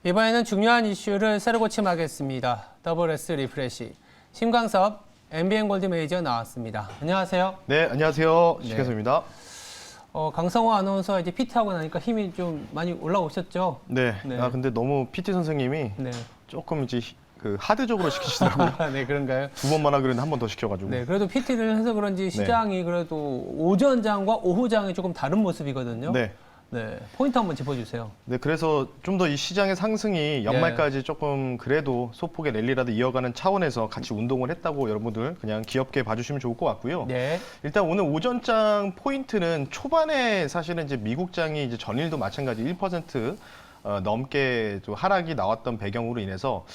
이번에는 중요한 이슈를 새로 고침하겠습니다. WS 리프레시. 심광섭 MBN 골드 메이저 나왔습니다. 안녕하세요. 네, 안녕하세요. 네. 신혜수입니다. 강성호 아나운서 이제 PT하고 나니까 힘이 좀 많이 올라오셨죠? 네. 네. 아 근데 너무 PT 선생님이 네. 조금 이제 그 하드적으로 시키시더라고요. 네, 그런가요? 두 번만 하기로 했는데 한 번 더 시켜가지고. 네, 그래도 PT를 해서 그런지 시장이 그래도 오전장과 오후장이 조금 다른 모습이거든요. 네. 네, 포인트 한번 짚어주세요. 네, 그래서 좀 더 이 시장의 상승이 연말까지 조금 그래도 소폭의 랠리라도 이어가는 차원에서 같이 운동을 했다고 여러분들 그냥 귀엽게 봐주시면 좋을 것 같고요. 네. 일단 오늘 오전장 포인트는 초반에 사실은 이제 미국장이 이제 전일도 마찬가지 1% 넘게 좀 하락이 나왔던 배경으로 인해서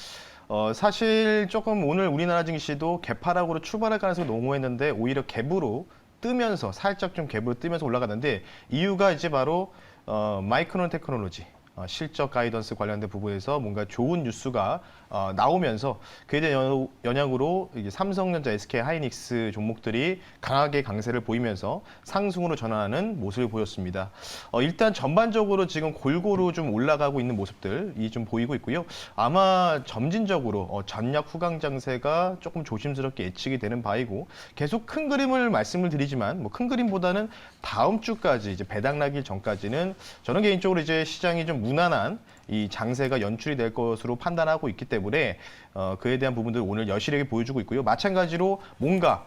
사실 조금 오늘 우리나라 증시도 개파락으로 출발할 가능성이 농후했는데 오히려 갭으로 뜨면서 살짝 좀 갭으로 뜨면서 올라가는데 이유가 이제 바로 마이크론 테크놀로지 실적 가이던스 관련된 부분에서 뭔가 좋은 뉴스가 나오면서 그에 대한 영향으로 이제 삼성전자, SK 하이닉스 종목들이 강하게 강세를 보이면서 상승으로 전환하는 모습을 보였습니다. 일단 전반적으로 지금 골고루 좀 올라가고 있는 모습들이 좀 보이고 있고요. 아마 점진적으로 전략 후강 장세가 조금 조심스럽게 예측이 되는 바이고 계속 큰 그림을 말씀을 드리지만 뭐 큰 그림보다는 다음 주까지 이제 배당 나기 전까지는 저는 개인적으로 이제 시장이 좀 무난한 이 장세가 연출이 될 것으로 판단하고 있기 때문에 그에 대한 부분들 오늘 여실하게 보여주고 있고요. 마찬가지로 뭔가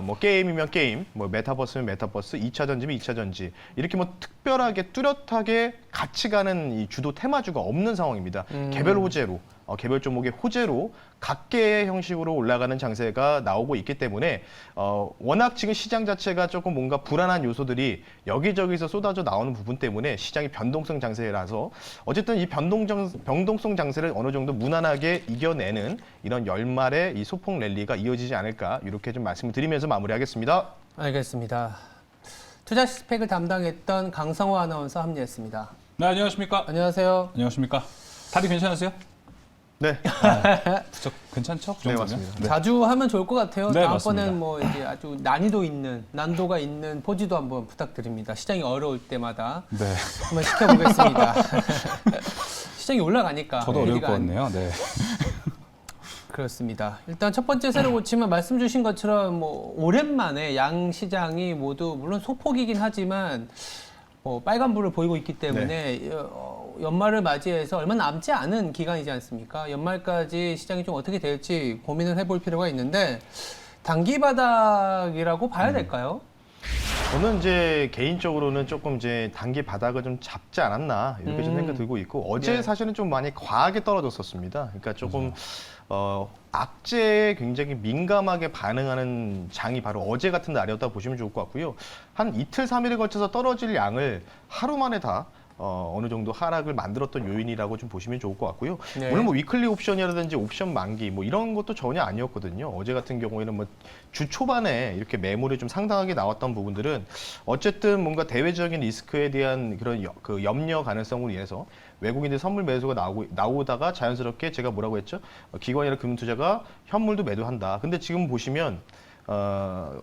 뭐 게임이면 게임, 뭐 메타버스면 메타버스, 2차 전지면 2차 전지 이렇게 뭐 특별하게 뚜렷하게 같이 가는 이 주도 테마주가 없는 상황입니다. 개별 호재로 개별 종목의 호재로 각계의 형식으로 올라가는 장세가 나오고 있기 때문에 워낙 지금 시장 자체가 조금 뭔가 불안한 요소들이 여기저기서 쏟아져 나오는 부분 때문에 시장이 변동성 장세라서 어쨌든 이 변동성 장세를 어느 정도 무난하게 이겨내는 이런 연말의 이 소폭 랠리가 이어지지 않을까 이렇게 좀 말씀을 드리면서 마무리하겠습니다. 알겠습니다. 투자 스펙을 담당했던 강성호 아나운서 합류했습니다. 네, 안녕하십니까? 안녕하세요. 안녕하십니까? 다리 괜찮으세요? 네, 부쩍 괜찮죠? 그 네 정도면? 맞습니다. 네. 자주 하면 좋을 것 같아요. 네, 다음번에는 뭐 이제 아주 난도가 있는 포즈도 한번 부탁드립니다. 시장이 어려울 때마다 네. 한번 시켜보겠습니다. 시장이 올라가니까. 저도 어려울 얘기가 것 같네요. 네. 그렇습니다. 일단 첫 번째 새로 고치면 말씀 주신 것처럼 뭐 오랜만에 양 시장이 모두 물론 소폭이긴 하지만 빨간불을 보이고 있기 때문에 연말을 맞이해서 얼마 남지 않은 기간이지 않습니까? 연말까지 시장이 좀 어떻게 될지 고민을 해볼 필요가 있는데 단기 바닥이라고 봐야 될까요? 저는 이제 개인적으로는 조금 이제 단기 바닥을 좀 잡지 않았나 이렇게 좀 생각 들고 있고 어제 네. 사실은 좀 많이 과하게 떨어졌었습니다. 그러니까 조금 악재에 굉장히 민감하게 반응하는 장이 바로 어제 같은 날이었다 보시면 좋을 것 같고요. 한 이틀, 3일에 걸쳐서 떨어질 양을 하루 만에 다 어느 정도 하락을 만들었던 요인이라고 좀 보시면 좋을 것 같고요. 네. 물론 뭐 위클리 옵션이라든지 옵션 만기 뭐 이런 것도 전혀 아니었거든요. 어제 같은 경우에는 뭐 주 초반에 이렇게 매물이 좀 상당하게 나왔던 부분들은 어쨌든 뭔가 대외적인 리스크에 대한 그런 그 염려 가능성으로 인해서 외국인들 선물 매수가 나오다가 자연스럽게 제가 뭐라고 했죠? 기관이나 금융투자가 현물도 매도한다. 근데 지금 보시면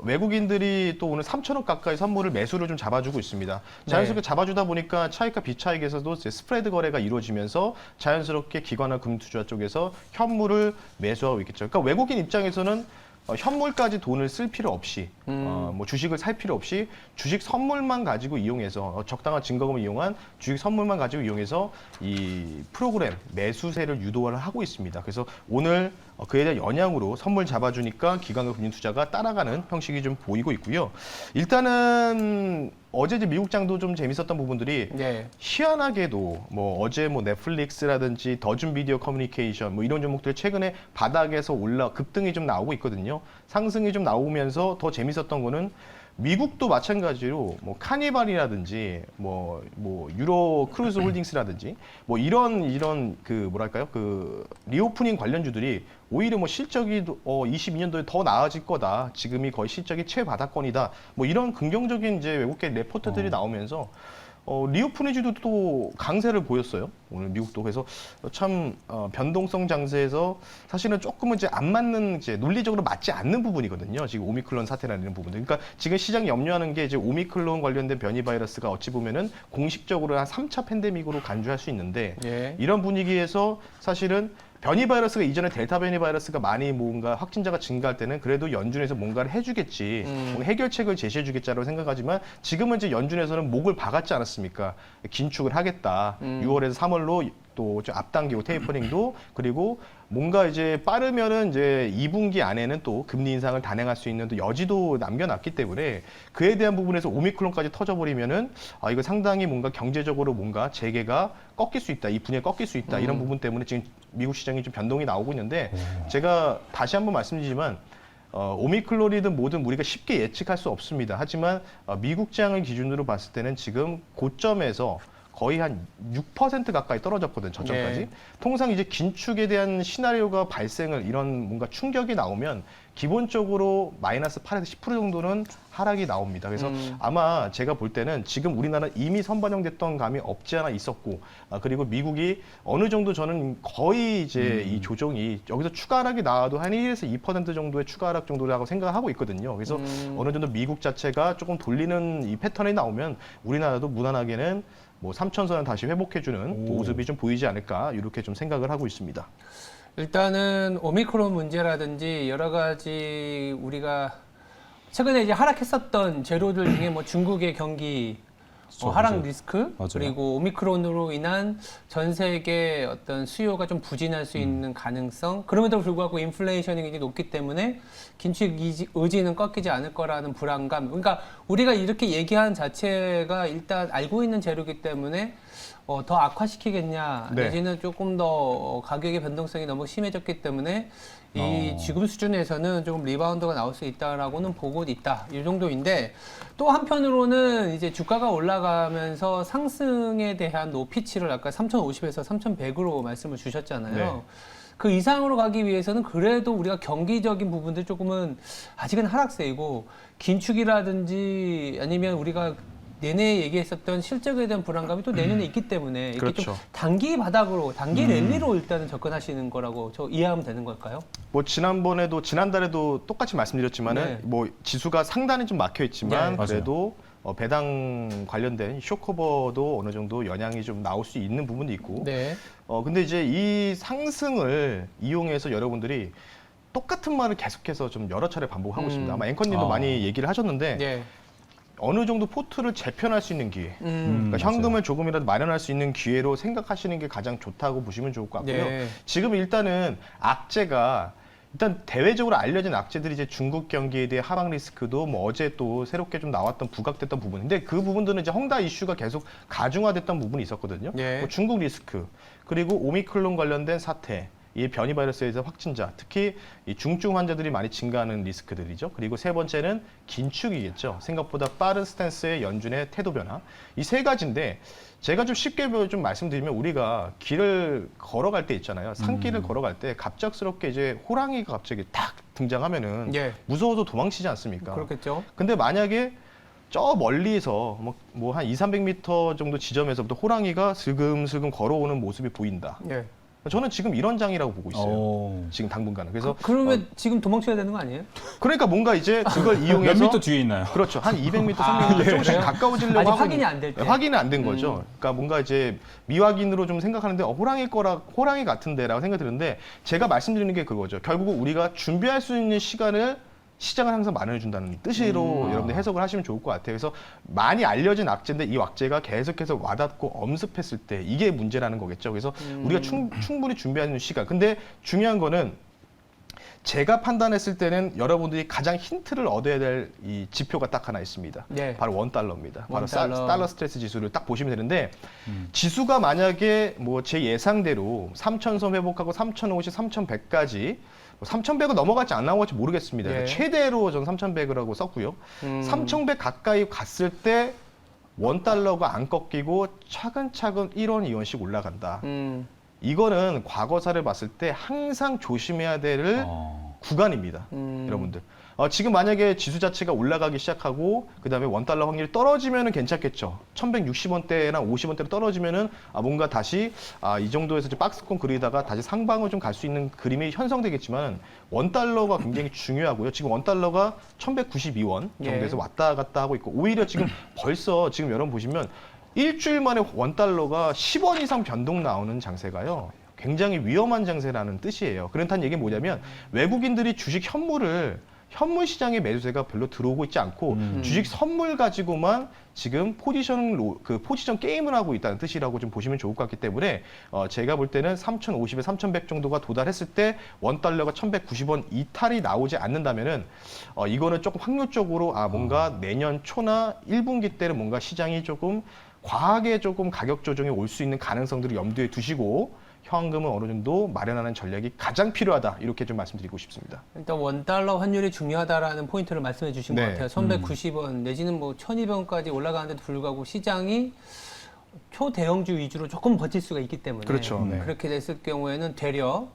외국인들이 또 오늘 3천억 가까이 선물을 매수를 좀 잡아주고 있습니다. 자연스럽게 잡아주다 보니까 차익과 비차익에서도 이제 스프레드 거래가 이루어지면서 자연스럽게 기관과 금투자 쪽에서 현물을 매수하고 있겠죠. 그러니까 외국인 입장에서는 현물까지 돈을 쓸 필요 없이 뭐 주식을 살 필요 없이 주식 선물만 가지고 이용해서 적당한 증거금을 이용한 주식 선물만 가지고 이용해서 이 프로그램 매수세를 유도를 하고 있습니다. 그래서 오늘 그에 대한 영향으로 선물 잡아주니까 기관과 금융투자가 따라가는 형식이 좀 보이고 있고요. 일단은 어제 이제 미국장도 좀 재밌었던 부분들이 네. 희한하게도 뭐 어제 뭐 넷플릭스라든지 더준 비디오 커뮤니케이션 뭐 이런 종목들 최근에 바닥에서 급등이 좀 나오고 있거든요. 상승이 좀 나오면서 더 재밌었던 거는 미국도 마찬가지로 뭐 카니발이라든지 뭐 유로 크루즈 홀딩스라든지 뭐 이런 그 뭐랄까요 그 리오프닝 관련주들이 오히려 뭐 실적이 22년도에 더 나아질 거다. 지금이 거의 실적이 최바닥권이다. 뭐 이런 긍정적인 이제 외국계 레포트들이 나오면서 리오프니지도 또 강세를 보였어요. 오늘 미국도. 그래서 참 변동성 장세에서 사실은 조금은 이제 안 맞는, 이제 논리적으로 맞지 않는 부분이거든요. 지금 오미크론 사태라는 부분들. 그러니까 지금 시장이 염려하는 게 이제 오미크론 관련된 변이 바이러스가 어찌 보면은 공식적으로 한 3차 팬데믹으로 간주할 수 있는데 예. 이런 분위기에서 사실은 변이 바이러스가 이전에 델타 변이 바이러스가 많이 뭔가 확진자가 증가할 때는 그래도 연준에서 뭔가를 해주겠지, 뭔가 해결책을 제시해주겠자라고 생각하지만 지금은 이제 연준에서는 목을 박았지 않았습니까? 긴축을 하겠다. 6월에서 3월로 또 좀 앞당기고 테이퍼링도, 그리고 뭔가 이제 빠르면은 이제 2분기 안에는 또 금리 인상을 단행할 수 있는 또 여지도 남겨놨기 때문에 그에 대한 부분에서 오미크론까지 터져버리면은 이거 상당히 뭔가 경제적으로 뭔가 재개가 꺾일 수 있다, 이 분야가 꺾일 수 있다, 이런 부분 때문에 지금 미국 시장이 좀 변동이 나오고 있는데 제가 다시 한번 말씀드리지만 오미크론이든 뭐든 우리가 쉽게 예측할 수 없습니다. 하지만 미국장을 기준으로 봤을 때는 지금 고점에서 거의 한 6% 가까이 떨어졌거든, 저점까지. 네. 통상 이제 긴축에 대한 시나리오가 발생을, 이런 뭔가 충격이 나오면 기본적으로 마이너스 8에서 10% 정도는 하락이 나옵니다. 그래서 아마 제가 볼 때는 지금 우리나라 이미 선반영됐던 감이 없지 않아 있었고, 그리고 미국이 어느 정도 저는 거의 이제 이 조정이 여기서 추가 하락이 나와도 한 1에서 2% 정도의 추가 하락 정도라고 생각을 하고 있거든요. 그래서 어느 정도 미국 자체가 조금 돌리는 이 패턴이 나오면 우리나라도 무난하게는 뭐 3,000선을 다시 회복해주는 모습이 좀 보이지 않을까, 이렇게 좀 생각을 하고 있습니다. 일단은 오미크론 문제라든지 여러 가지 우리가 최근에 이제 하락했었던 재료들 중에 뭐 중국의 경기 하락 맞아요. 리스크, 맞아요. 그리고 오미크론으로 인한 전 세계 어떤 수요가 좀 부진할 수 있는 가능성, 그럼에도 불구하고 인플레이션이 굉장히 높기 때문에 긴축 의지는 꺾이지 않을 거라는 불안감. 그러니까 우리가 이렇게 얘기한 자체가 일단 알고 있는 재료이기 때문에 더 악화시키겠냐, 네. 내지는 조금 더 가격의 변동성이 너무 심해졌기 때문에 이 지금 수준에서는 조금 리바운드가 나올 수 있다라고는 보고 있다, 이 정도인데, 또 한편으로는 이제 주가가 올라가면서 상승에 대한 높이치를 아까 3,050에서 3,100으로 말씀을 주셨잖아요. 네. 그 이상으로 가기 위해서는 그래도 우리가 경기적인 부분들 조금은 아직은 하락세이고, 긴축이라든지 아니면 우리가 내내 얘기했었던 실적에 대한 불안감이 또 내년에 있기 때문에 이렇게 그렇죠. 좀 단기 바닥으로, 단기 랠리로 일단은 접근하시는 거라고 저 이해하면 되는 걸까요? 뭐 지난달에도 똑같이 말씀드렸지만은 네. 뭐 지수가 상단이 좀 막혀 있지만 네. 그래도 배당 관련된 쇼커버도 어느 정도 영향이 좀 나올 수 있는 부분도 있고. 네. 근데 이제 이 상승을 이용해서 여러분들이 똑같은 말을 계속해서 좀 여러 차례 반복하고 있습니다. 아마 앵커님도 많이 얘기를 하셨는데 네. 어느 정도 포트를 재편할 수 있는 기회, 그러니까 맞아요. 현금을 조금이라도 마련할 수 있는 기회로 생각하시는 게 가장 좋다고 보시면 좋을 것 같고요. 네. 지금 일단은 악재가, 일단 대외적으로 알려진 악재들이 이제 중국 경기에 대해 하락 리스크도 뭐 어제 또 새롭게 좀 나왔던 부각됐던 부분인데, 그 부분들은 이제 헝다 이슈가 계속 가중화됐던 부분이 있었거든요. 네. 뭐 중국 리스크, 그리고 오미크론 관련된 사태, 이 변이 바이러스에 대한 확진자, 특히 이 중증 환자들이 많이 증가하는 리스크들이죠. 그리고 세 번째는 긴축이겠죠. 생각보다 빠른 스탠스의 연준의 태도 변화. 이 세 가지인데, 제가 좀 쉽게 좀 말씀드리면, 우리가 길을 걸어갈 때 있잖아요. 산길을 걸어갈 때 갑작스럽게 이제 호랑이가 갑자기 탁 등장하면은 예. 무서워서 도망치지 않습니까? 그렇겠죠. 근데 만약에 저 멀리서 뭐 한 200~300m 정도 지점에서부터 호랑이가 슬금슬금 걸어오는 모습이 보인다. 예. 저는 지금 이런 장이라고 보고 있어요. 오. 지금 당분간은. 그래서 그러면 지금 도망쳐야 되는 거 아니에요? 그러니까 뭔가 이제 그걸 몇 이용해서 미터 뒤에 있나요? 그렇죠. 한 200m, 300m 아, 조금씩 그래요? 가까워지려고 아직 하고 확인이 있는- 안 될 때. 확인이 안 된 거죠. 그러니까 뭔가 이제 미확인으로 좀 생각하는데 호랑이 같은데라고 생각이 드는데, 제가 말씀드리는 게 그거죠. 결국 우리가 준비할 수 있는 시간을 시장은 항상 마련해준다는 뜻으로 여러분들 해석을 하시면 좋을 것 같아요. 그래서 많이 알려진 악재인데 이 악재가 계속해서 와닿고 엄습했을 때 이게 문제라는 거겠죠. 그래서 우리가 충분히 준비하는 시간. 근데 중요한 거는 제가 판단했을 때는 여러분들이 가장 힌트를 얻어야 될 이 지표가 딱 하나 있습니다. 네. 바로 원달러입니다. 바로 원달러. 달러 스트레스 지수를 딱 보시면 되는데, 지수가 만약에 뭐 제 예상대로 3,000선 회복하고 3,050, 3,100까지 3,100은 넘어갈지 안 넘어갈지 모르겠습니다. 예. 최대로 전 3,100이라고 썼고요. 3,100 가까이 갔을 때 원달러가 안 꺾이고 차근차근 1원, 2원씩 올라간다. 이거는 과거사를 봤을 때 항상 조심해야 될 구간입니다. 여러분들. 지금 만약에 지수 자체가 올라가기 시작하고 그다음에 원달러 확률이 떨어지면은 괜찮겠죠. 1160원대나 50원대로 떨어지면은 뭔가 다시 이 정도에서 이제 박스권 그리다가 다시 상방을 좀 갈 수 있는 그림이 형성되겠지만 원달러가 굉장히 중요하고요. 지금 원달러가 1192원 정도에서 예. 왔다 갔다 하고 있고 오히려 지금 벌써 지금 여러분 보시면 일주일 만에 원달러가 10원 이상 변동 나오는 장세가요. 굉장히 위험한 장세라는 뜻이에요. 그렇다는 얘기는 뭐냐면 외국인들이 주식 현물 시장의 매수세가 별로 들어오고 있지 않고 주식 선물 가지고만 지금 포지션 게임을 하고 있다는 뜻이라고 좀 보시면 좋을 것 같기 때문에 제가 볼 때는 3,050에 3,100 정도가 도달했을 때 원달러가 1,190원 이탈이 나오지 않는다면은 이거는 조금 확률적으로 뭔가 내년 초나 1분기 때는 뭔가 시장이 조금 과하게 조금 가격 조정이 올 수 있는 가능성들을 염두에 두시고 현금을 어느 정도 마련하는 전략이 가장 필요하다. 이렇게 좀 말씀드리고 싶습니다. 일단 원달러 환율이 중요하다라는 포인트를 말씀해 주신 네. 것 같아요. 1190원 내지는 뭐 1200원까지 올라가는데도 불구하고 시장이 초대형주 위주로 조금 버틸 수가 있기 때문에 그렇죠. 네. 그렇게 됐을 경우에는 되려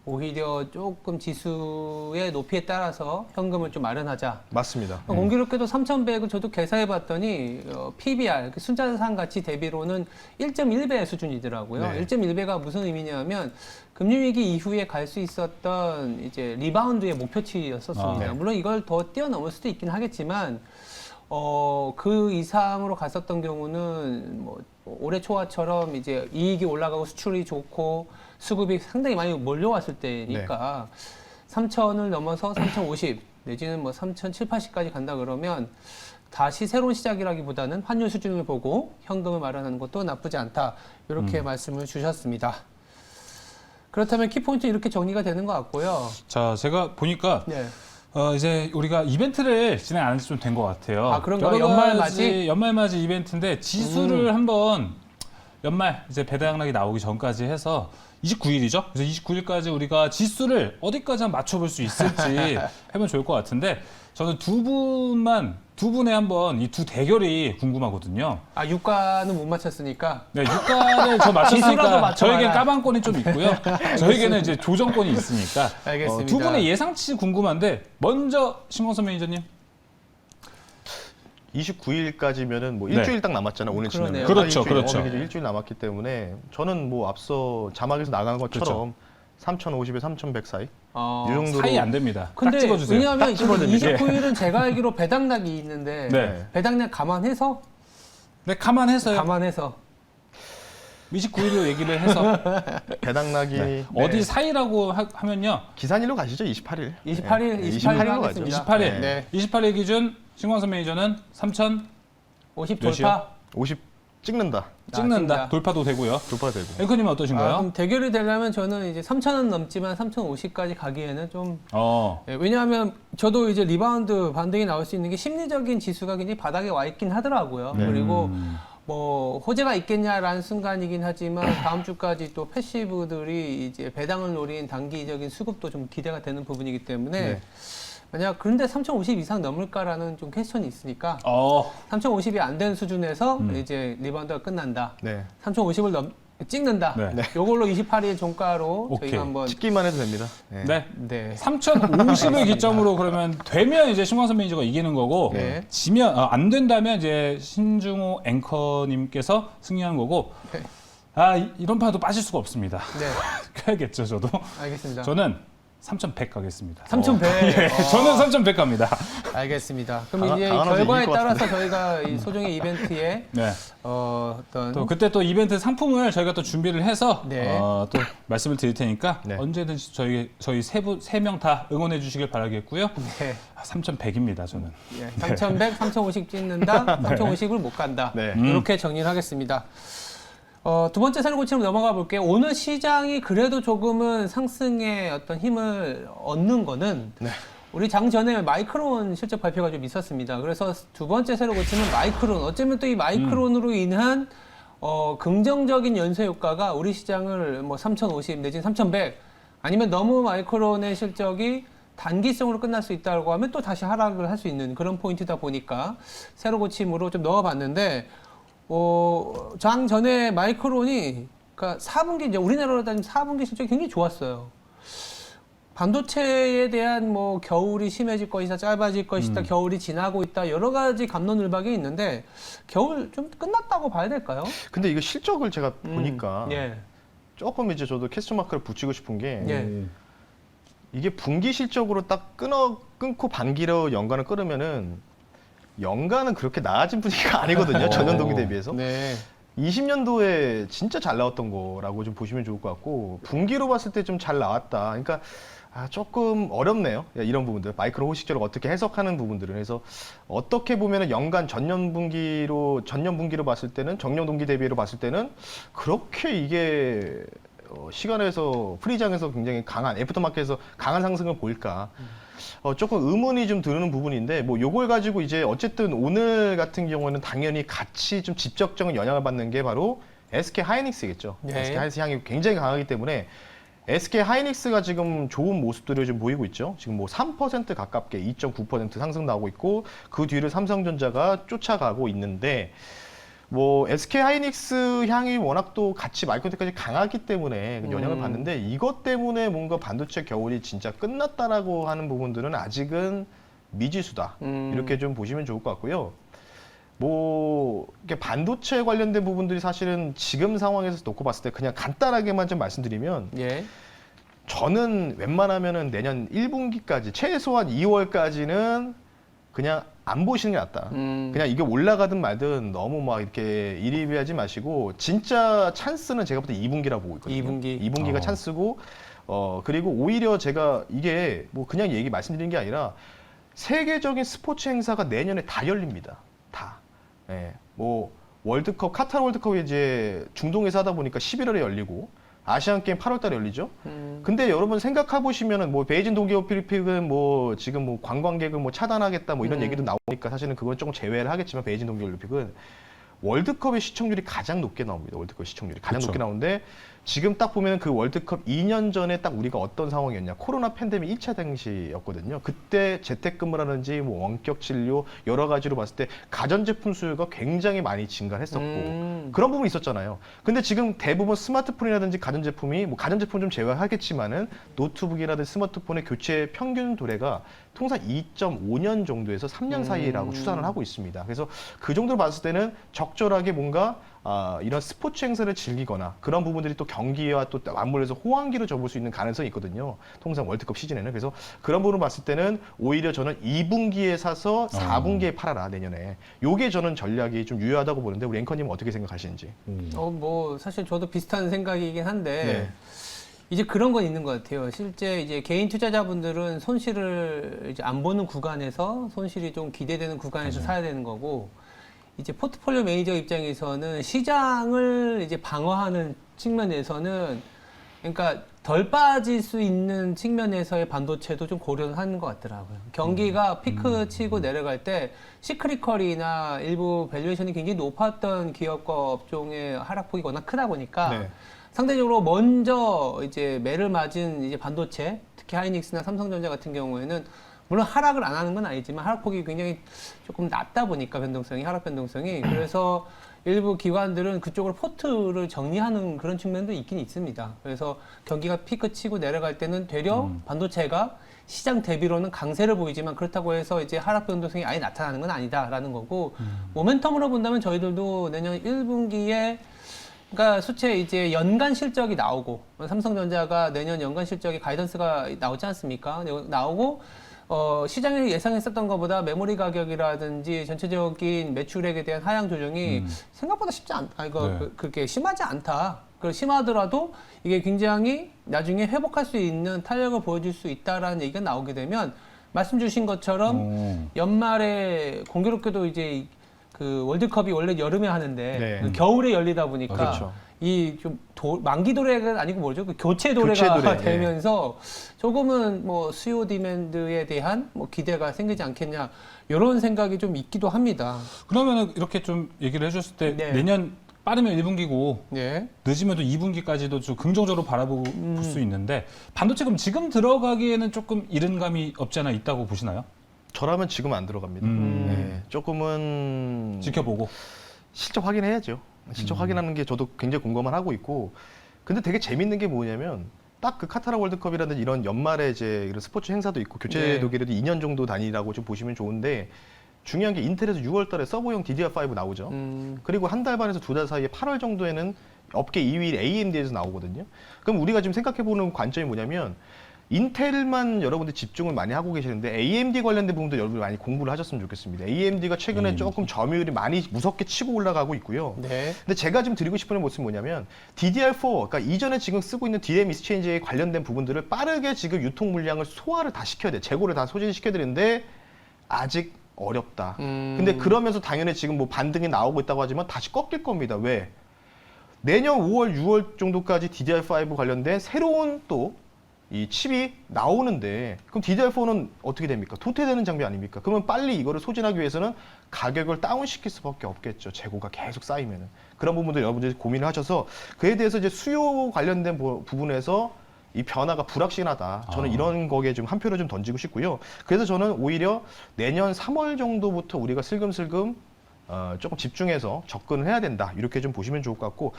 오히려 조금 지수의 높이에 따라서 현금을 좀 마련하자. 맞습니다. 공교롭게도 3,100은 저도 계산해 봤더니 PBR, 순자산 가치 대비로는 1.1배 수준이더라고요. 네. 1.1배가 무슨 의미냐면 금융위기 이후에 갈 수 있었던 이제 리바운드의 목표치였었습니다. 네. 물론 이걸 더 뛰어넘을 수도 있긴 하겠지만 그 이상으로 갔었던 경우는 뭐 올해 초와처럼 이제 이익이 올라가고 수출이 좋고 수급이 상당히 많이 몰려왔을 때니까 3,000을 넘어서 3,050 내지는 뭐 3,700, 80까지 간다 그러면 다시 새로운 시작이라기보다는 환율 수준을 보고 현금을 마련하는 것도 나쁘지 않다. 이렇게 말씀을 주셨습니다. 그렇다면 키포인트 이렇게 정리가 되는 것 같고요. 자, 제가 보니까 네. 이제 우리가 이벤트를 진행 안 한 지 좀 된 것 같아요. 그런가요? 여러 연말맞이? 가지 연말맞이 이벤트인데 지수를 한번 연말 이제 배당락이 나오기 전까지 해서 29일이죠. 그래서 29일까지 우리가 지수를 어디까지 한번 맞춰볼 수 있을지 해보면 좋을 것 같은데 저는 두 분의 한번 이 두 대결이 궁금하거든요. 유가는 못 맞췄으니까. 네, 유가를 저 지수라도 맞췄으니까 맞춰봐라. 저에겐 까방권이 좀 있고요. 저에게는 이제 조정권이 있으니까. 알겠습니다. 두 분의 예상치 궁금한데 먼저 신광선 매니저님. 29일까지면은 뭐 네. 일주일 딱 남았잖아요. 오늘 그러네요. 지나면. 그렇죠, 일주일, 그렇죠. 이제 일주일 남았기 때문에 저는 뭐 앞서 자막에서 나간 것처럼 3,050에 3,100 사이 이 정도로 사이 안 됩니다. 딱 근데 찍어주세요. 왜냐하면 딱 집어드릴게요. 29일은 제가 알기로 배당락이 있는데 네. 배당락 감안해서 네, 감안해서요. 29일로 얘기를 해서 배당락이 네. 네. 어디 사이라고 하면요. 기산일로 가시죠. 28일. 28일, 네, 28일 28일로 하겠습니다. 28일. 네. 28일 기준 신광선 매니저는 3,000 50 몇이요? 돌파. 50 찍는다. 찍는다. 찍는다. 돌파도 되고요. 돌파가 되고. 앵커님은 어떠신가요? 그럼 대결이 되려면 저는 이제 3,000원 넘지만 3,050까지 가기에는 좀 왜냐하면 저도 이제 리바운드 반등이 나올 수 있는 게 심리적인 지수가 굉장히 바닥에 와 있긴 하더라고요. 네. 그리고 뭐 호재가 있겠냐라는 순간이긴 하지만 다음 주까지 또 패시브들이 이제 배당을 노린 단기적인 수급도 좀 기대가 되는 부분이기 때문에 네. 만약 그런데 3,050 이상 넘을까라는 좀 퀘스천이 있으니까 3,050이 안 된 수준에서 이제 리바운드가 끝난다. 네. 3,050을 찍는다. 네. 요걸로 28일 종가로 오케이. 저희가 한번 찍기만 해도 됩니다. 네. 네. 네. 3,050을 기점으로 그러면 되면 이제 신광선 매니저가 이기는 거고 네. 지면 안 된다면 이제 신중호 앵커님께서 승리하는 거고 네. 이런 판도 빠질 수가 없습니다. 네. 켜야겠죠 저도. 알겠습니다. 저는 3,100 가겠습니다. 3,100. 예, 저는 3,100 갑니다. 알겠습니다. 그럼 강한- 이제 강한 결과에 이길 것 따라서 저희가 이 소정의 이벤트에 네. 어떤 또 그때 또 이벤트 상품을 저희가 또 준비를 해서 네. 또 말씀을 드릴 테니까 네. 언제든지 저희 세 명 다 응원해 주시길 바라겠고요. 네. 3,100입니다 저는. 예, 3,100, 3,050 찍는다. 3,050을 못 간다. 네. 이렇게 정리를 하겠습니다. 두 번째 새로 고치로 넘어가 볼게요. 오늘 시장이 그래도 조금은 상승의 어떤 힘을 얻는 거는 네. 우리 장 전에 마이크론 실적 발표가 좀 있었습니다. 그래서 두 번째 새로 고치는 마이크론. 어쩌면 또 이 마이크론으로 인한 긍정적인 연쇄 효과가 우리 시장을 뭐 3,050 내지는 3,100 아니면 너무 마이크론의 실적이 단기성으로 끝날 수 있다고 하면 또 다시 하락을 할 수 있는 그런 포인트다 보니까 새로 고침으로 좀 넣어봤는데 장 전에 마이크론이 그러니까 4분기 이제 우리나라로 따지면 4분기 실적이 굉장히 좋았어요. 반도체에 대한 뭐 겨울이 심해질 것이다, 짧아질 것이다, 음. 겨울이 지나고 있다 여러 가지 갑론을박이 있는데 겨울 좀 끝났다고 봐야 될까요? 근데 이거 실적을 제가 보니까 예. 조금 이제 저도 퀘스천 마크를 붙이고 싶은 게 예. 이게 분기 실적으로 딱 끊고 반기로 연간을 끊으면은 연간은 그렇게 나아진 분위기가 아니거든요. 전년 동기 대비해서. 네. 20년도에 진짜 잘 나왔던 거라고 좀 보시면 좋을 것 같고 분기로 봤을 때 좀 잘 나왔다. 그러니까 조금 어렵네요. 이런 부분들 마이크로 호식적으로 어떻게 해석하는 부분들은 그래서 어떻게 보면은 연간 전년 분기로 봤을 때는 정년 동기 대비로 봤을 때는 그렇게 이게 시간에서 프리장에서 굉장히 강한 애프터마켓에서 강한 상승을 보일까? 조금 의문이 좀 드는 부분인데 뭐 요걸 가지고 이제 어쨌든 오늘 같은 경우는 당연히 같이 좀 직접적인 영향을 받는 게 바로 SK 하이닉스겠죠. 네. SK 하이닉스 향이 굉장히 강하기 때문에 SK 하이닉스가 지금 좋은 모습들을 좀 보이고 있죠. 지금 뭐 3% 가깝게 2.9% 상승 나오고 있고 그 뒤를 삼성전자가 쫓아가고 있는데 뭐 SK 하이닉스 향이 워낙 또 같이 마이크로텍까지 강하기 때문에 영향을 받는데 이것 때문에 뭔가 반도체 겨울이 진짜 끝났다라고 하는 부분들은 아직은 미지수다. 이렇게 좀 보시면 좋을 것 같고요. 뭐 이게 반도체 관련된 부분들이 사실은 지금 상황에서 놓고 봤을 때 그냥 간단하게만 좀 말씀드리면 예. 저는 웬만하면은 내년 1분기까지 최소한 2월까지는 그냥 안 보시는 게 낫다. 그냥 이게 올라가든 말든 너무 막 이렇게 일희비하지 마시고 진짜 찬스는 제가 볼 때 2분기라고 보고 있거든요. 2분기가 찬스고 그리고 오히려 제가 이게 뭐 그냥 말씀드리는 게 아니라 세계적인 스포츠 행사가 내년에 다 열립니다. 다. 예. 뭐 월드컵 카타르 월드컵이 이제 중동에서 하다 보니까 11월에 열리고 아시안 게임 8월 달에 열리죠. 근데 여러분 생각해 보시면은 뭐 베이징 동계올림픽은 뭐 지금 뭐 관광객을 뭐 차단하겠다 뭐 이런 얘기도 나오니까 사실은 그건 조금 제외를 하겠지만 베이징 동계올림픽은 월드컵의 시청률이 가장 높게 나옵니다. 월드컵 시청률이 가장 그쵸. 높게 나오는데 지금 딱 보면 그 월드컵 2년 전에 딱 우리가 어떤 상황이었냐. 코로나 팬데믹 1차 당시였거든요. 그때 재택근무라든지 뭐 원격 진료 여러 가지로 봤을 때 가전제품 수요가 굉장히 많이 증가했었고 그런 부분이 있었잖아요. 근데 지금 대부분 스마트폰이라든지 가전제품이 뭐 가전제품 좀 제외하겠지만은 노트북이라든지 스마트폰의 교체 평균 도래가 통상 2.5년 정도에서 3년 사이라고 추산을 하고 있습니다. 그래서 그 정도로 봤을 때는 적절하게 뭔가 이런 스포츠 행사를 즐기거나 그런 부분들이 또 경기와 또 맞물려서 호황기로 접을 수 있는 가능성이 있거든요. 통상 월드컵 시즌에는. 그래서 그런 부분을 봤을 때는 오히려 저는 2분기에 사서 4분기에 팔아라 내년에. 요게 저는 전략이 좀 유효하다고 보는데 우리 앵커님은 어떻게 생각하시는지. 뭐 사실 저도 비슷한 생각이긴 한데 네. 이제 그런 건 있는 것 같아요. 실제 이제 개인 투자자분들은 손실을 이제 안 보는 구간에서 손실이 좀 기대되는 구간에서 사야 되는 거고 이제 포트폴리오 매니저 입장에서는 시장을 이제 방어하는 측면에서는 그러니까 덜 빠질 수 있는 측면에서의 반도체도 좀 고려하는 것 같더라고요. 경기가 피크 치고 내려갈 때 시크리컬이나 일부 밸류에이션이 굉장히 높았던 기업과 업종의 하락폭이 워낙 크다 보니까 네. 상대적으로 먼저 이제 매를 맞은 이제 반도체, 특히 하이닉스나 삼성전자 같은 경우에는 물론 하락을 안 하는 건 아니지만 하락폭이 굉장히 조금 낮다 보니까 하락 변동성이 그래서 일부 기관들은 그쪽으로 포트를 정리하는 그런 측면도 있긴 있습니다. 그래서 경기가 피크 치고 내려갈 때는 되려 반도체가 시장 대비로는 강세를 보이지만 그렇다고 해서 이제 하락 변동성이 아예 나타나는 건 아니다라는 거고 모멘텀으로 본다면 저희들도 내년 1분기에 그러니까 수채 이제 연간 실적이 나오고 삼성전자가 내년 연간 실적이 가이던스가 나오지 않습니까? 나오고 시장이 예상했었던 것보다 메모리 가격이라든지 전체적인 매출액에 대한 하향 조정이 생각보다 쉽지 않다. 그렇게 심하지 않다. 심하더라도 이게 굉장히 나중에 회복할 수 있는 탄력을 보여줄 수 있다라는 얘기가 나오게 되면 말씀 주신 것처럼 연말에 공교롭게도 이제 그 월드컵이 원래 여름에 하는데 네. 그 겨울에 열리다 보니까 그렇죠. 이 좀 만기 도래가 아니고 뭐죠? 그 교체 도래가 도래, 되면서 조금은 뭐 수요 디맨드에 대한 뭐 기대가 생기지 않겠냐 이런 생각이 좀 있기도 합니다. 그러면 이렇게 좀 얘기를 해줬을 때 네. 내년 빠르면 1분기고 네. 늦으면 또 2분기까지도 좀 긍정적으로 바라볼 수 있는데 반도체 그럼 지금 들어가기에는 조금 이른 감이 없지 않아 있다고 보시나요? 저라면 지금 안 들어갑니다. 네. 조금은 지켜보고. 실적 확인해야죠. 실적 확인하는 게 저도 굉장히 공감을 하고 있고 근데 되게 재밌는 게 뭐냐면 딱 그 카타르 월드컵이라든지 이런 연말에 이제 이런 스포츠 행사도 있고 교체 독일에도 2년 정도 다니라고 좀 보시면 좋은데 중요한 게 인텔에서 6월달에 서버용 DDR5 나오죠. 그리고 한 달 반에서 2달 사이에 8월 정도에는 업계 2위 AMD에서 나오거든요. 그럼 우리가 지금 생각해보는 관점이 뭐냐면 인텔만 여러분들 집중을 많이 하고 계시는데 AMD 관련된 부분도 여러분들 많이 공부를 하셨으면 좋겠습니다. AMD가 최근에 조금 점유율이 많이 무섭게 치고 올라가고 있고요. 네. 근데 제가 지금 드리고 싶은 모습은 뭐냐면 DDR4, 그러니까 이전에 지금 쓰고 있는 DRAM 익스체인지에 관련된 부분들을 빠르게 지금 유통 물량을 소화를 다 시켜야 돼. 재고를 다 소진시켜야 되는데 아직 어렵다. 근데 그러면서 당연히 지금 뭐 반등이 나오고 있다고 하지만 다시 꺾일 겁니다. 왜? 내년 5월, 6월 정도까지 DDR5 관련된 새로운 또 이 칩이 나오는데 그럼 DDR4는 어떻게 됩니까? 도태되는 장비 아닙니까? 그러면 빨리 이거를 소진하기 위해서는 가격을 다운시킬 수밖에 없겠죠. 재고가 계속 쌓이면은. 그런 부분들 여러분들이 고민을 하셔서 그에 대해서 이제 수요 관련된 부분에서 이 변화가 불확실하다. 저는 이런 거기에 좀 한 표를 좀 던지고 싶고요. 그래서 저는 오히려 내년 3월 정도부터 우리가 슬금슬금 조금 집중해서 접근을 해야 된다. 이렇게 좀 보시면 좋을 것 같고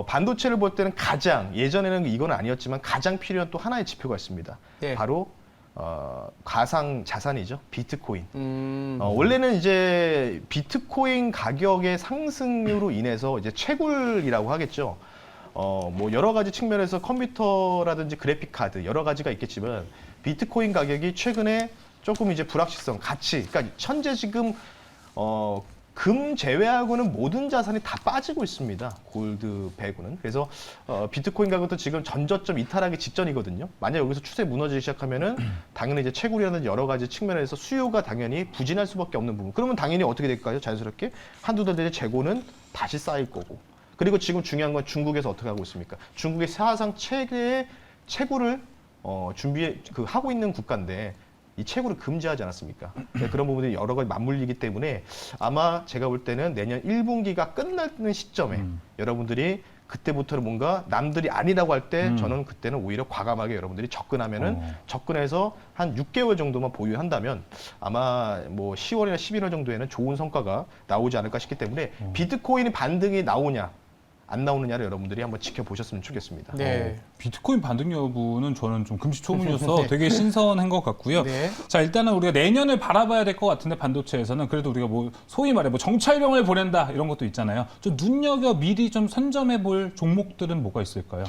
반도체를 볼 때는 가장 예전에는 이건 아니었지만 가장 필요한 또 하나의 지표가 있습니다. 네. 바로 가상 자산이죠. 비트코인. 원래는 이제 비트코인 가격의 상승으로 인해서 이제 채굴이라고 하겠죠. 뭐 여러 가지 측면에서 컴퓨터라든지 그래픽 카드 여러 가지가 있겠지만 비트코인 가격이 최근에 조금 이제 불확실성, 가치, 그러니까 현재 지금 금 제외하고는 모든 자산이 다 빠지고 있습니다. 골드 배구는. 그래서 비트코인 가격도 지금 전저점 이탈하기 직전이거든요. 만약 여기서 추세 무너지기 시작하면은 당연히 이제 채굴이라든지 여러 가지 측면에서 수요가 당연히 부진할 수밖에 없는 부분. 그러면 당연히 어떻게 될까요? 자연스럽게 한두 달 뒤에 재고는 다시 쌓일 거고. 그리고 지금 중요한 건 중국에서 어떻게 하고 있습니까? 중국의 사상 최대의 채굴을 하고 있는 국가인데 이 채굴을 금지하지 않았습니까? 그런 부분들이 여러 가지 맞물리기 때문에 아마 제가 볼 때는 내년 1분기가 끝나는 시점에 여러분들이 그때부터는 뭔가 남들이 아니라고 할 때 저는 그때는 오히려 과감하게 여러분들이 접근해서 한 6개월 정도만 보유한다면 아마 뭐 10월이나 11월 정도에는 좋은 성과가 나오지 않을까 싶기 때문에 비트코인이 반등이 나오냐 안 나오느냐를 여러분들이 한번 지켜보셨으면 좋겠습니다. 네. 비트코인 반등 여부는 저는 좀 금시초문이어서 되게 신선한 것 같고요. 네. 자, 일단은 우리가 내년을 바라봐야 될 것 같은데 반도체에서는 그래도 우리가 뭐 소위 말해 뭐 정찰병을 보낸다 이런 것도 있잖아요. 좀 눈여겨 미리 좀 선점해 볼 종목들은 뭐가 있을까요?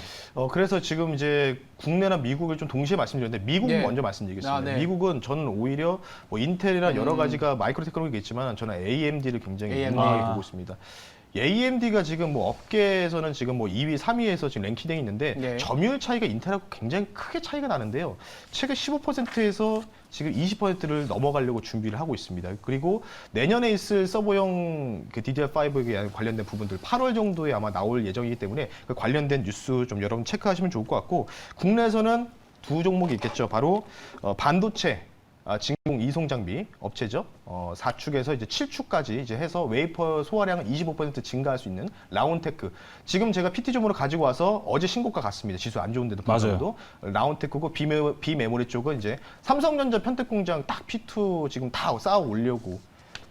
그래서 지금 이제 국내나 미국을 좀 동시에 말씀드렸는데 미국 네. 먼저 말씀드리겠습니다. 네. 미국은 저는 오히려 뭐 인텔이나 여러 가지가 마이크로 테크놀로기가 있지만 저는 AMD를 굉장히 AMD. 유망하게 보고 있습니다. AMD가 지금 뭐 업계에서는 지금 뭐 2위, 3위에서 지금 랭킹되어 있는데 네. 점유율 차이가 인텔하고 굉장히 크게 차이가 나는데요. 최근 15%에서 지금 20%를 넘어가려고 준비를 하고 있습니다. 그리고 내년에 있을 서버용 그 DDR5에 관련된 부분들 8월 정도에 아마 나올 예정이기 때문에 그 관련된 뉴스 좀 여러분 체크하시면 좋을 것 같고 국내에서는 두 종목이 있겠죠. 바로 반도체 진공 이송 장비 업체죠. 4축에서 이제 7축까지 이제 해서 웨이퍼 소화량을 25% 증가할 수 있는 라운테크. 지금 제가 PT점으로 가지고 와서 어제 신고가 갔습니다. 지수 안 좋은데도 불구하고 라운테크고 비메모리 쪽은 이제 삼성전자 편택 공장 딱 P2 지금 다 쌓아 올려고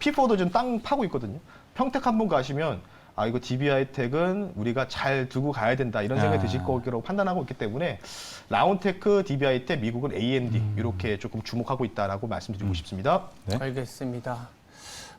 P4도 지금 땅 파고 있거든요. 평택 한번 가시면 이거 DB하이텍은 우리가 잘 두고 가야 된다 이런 생각이 드실 거라고 판단하고 있기 때문에 라운테크, DB하이텍, 미국은 AMD 이렇게 조금 주목하고 있다라고 말씀드리고 싶습니다. 네. 알겠습니다.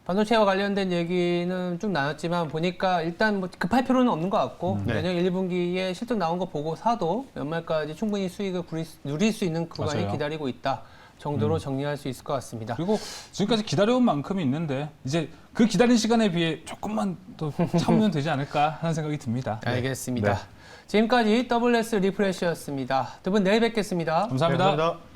반도체와 관련된 얘기는 좀 나눴지만 보니까 일단 뭐 급할 필요는 없는 것 같고 네. 내년 1분기에 실적 나온 거 보고 사도 연말까지 충분히 수익을 누릴 수 있는 구간이 맞아요. 기다리고 있다 정도로 정리할 수 있을 것 같습니다. 그리고 지금까지 기다려온 만큼이 있는데 이제 그 기다린 시간에 비해 조금만 더 참으면 되지 않을까 하는 생각이 듭니다. 알겠습니다. 네. 지금까지 WS 리프레시였습니다. 두 분 내일 뵙겠습니다. 감사합니다. 네, 감사합니다.